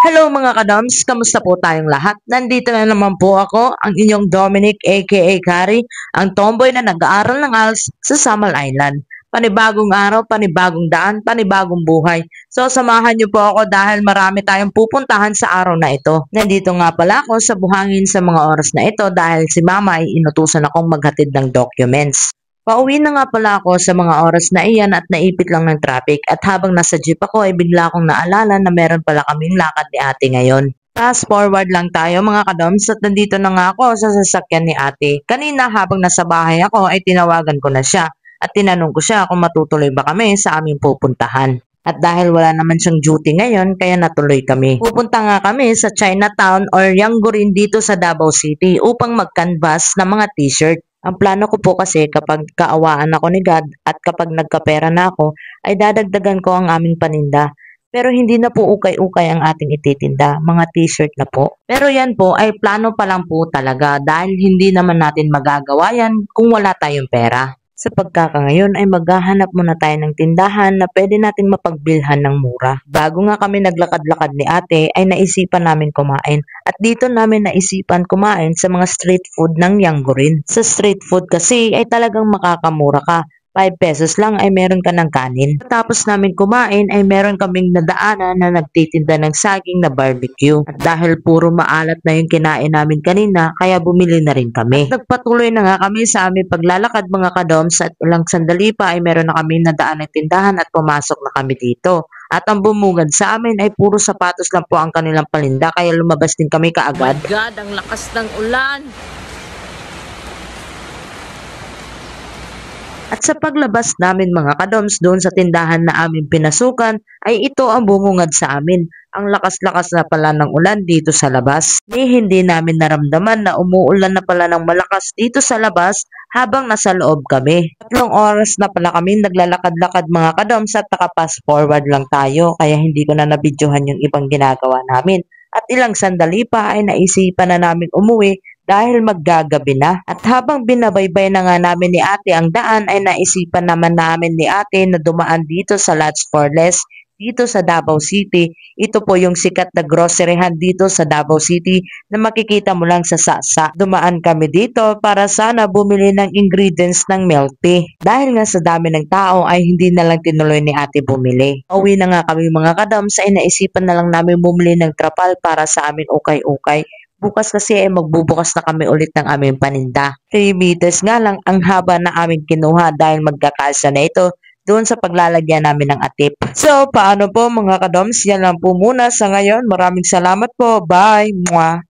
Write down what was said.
Hello mga kadams, kamusta po tayong lahat? Nandito na naman po ako, ang inyong Dominic aka Kari, ang tomboy na nag-aaral ng ALS sa Samal Island. Panibagong araw, panibagong daan, panibagong buhay. So samahan niyo po ako dahil marami tayong pupuntahan sa araw na ito. Nandito nga pala ako sa buhangin sa mga oras na ito dahil si Mama ay inutusan akong maghatid ng documents. Pauwi na nga pala ako sa mga oras na iyan at naipit lang ng traffic at habang nasa jeep ako ay bigla akong naalala na meron pala kaming lakad ni ate ngayon. Fast forward lang tayo mga kadoms at nandito na nga ako sa sasakyan ni ate. Kanina habang nasa bahay ako ay tinawagan ko na siya at tinanong ko siya kung matutuloy ba kami sa aming pupuntahan. At dahil wala naman siyang duty ngayon, kaya natuloy kami. Pupunta nga kami sa Chinatown or Yanggurin dito sa Davao City upang mag-canvas ng mga t-shirt. Ang plano ko po kasi kapag kaawaan ako ni God at kapag nagkapera na ako, ay dadagdagan ko ang aming paninda. Pero hindi na po ukay-ukay ang ating ititinda, mga t-shirt na po. Pero yan po ay plano pa lang po talaga dahil hindi naman natin magagawa yan kung wala tayong pera. Sa pagkakangayon ay maghahanap muna tayo ng tindahan na pwede nating mapagbilhan ng mura. Bago nga kami naglakad-lakad ni ate ay naisipan namin kumain. At dito namin naisipan kumain sa mga street food ng Yanggurin. Sa street food kasi ay talagang makakamura ka. 5 pesos lang ay meron ka ng kanin. Tapos namin kumain ay meron kaming nadaanan na nagtitinda ng saging na barbecue. At dahil puro maalat na yung kinain namin kanina, kaya bumili na rin kami. At nagpatuloy na nga kami sa aming paglalakad mga kadoms at ilang sandali pa ay meron na kami nadaan ng tindahan at pumasok na kami dito. At ang bumungad sa amin ay puro sapatos lang po ang kanilang palinda kaya lumabas din kami kaagad. My God, ang lakas ng ulan! At sa paglabas namin mga kadoms doon sa tindahan na aming pinasukan ay ito ang bumungad sa amin. Ang lakas-lakas na pala ng ulan dito sa labas. Hindi namin naramdaman na umuulan na pala ng malakas dito sa labas habang nasa loob kami. 3 oras na pala kami naglalakad-lakad mga kadoms at naka-fast forward lang tayo kaya hindi ko na nabidyohan yung ibang ginagawa namin. At ilang sandali pa ay naisipan na namin umuwi dahil maggagabi na. At habang binabaybay na nga namin ni ate ang daan ay naisipan naman namin ni ate na dumaan dito sa Lots for Less dito sa Davao City. Ito po yung sikat na groceryhan dito sa Davao City na makikita mo lang sa Sasa. Dumaan kami dito para sana bumili ng ingredients ng milk tea. Dahil nga sa dami ng tao ay hindi na lang tinuloy ni ate bumili. Uwi na nga kami mga kadams ay naisipan na lang namin bumili ng trapal para sa aming ukay-ukay. Bukas kasi ay magbubukas na kami ulit ng aming paninda. 3 meters nga lang ang haba na aming kinuha dahil magkakasya na ito doon sa paglalagyan namin ng atip. So, paano po mga kadoms? Yan lang po muna sa ngayon. Maraming salamat po. Bye! Mwah!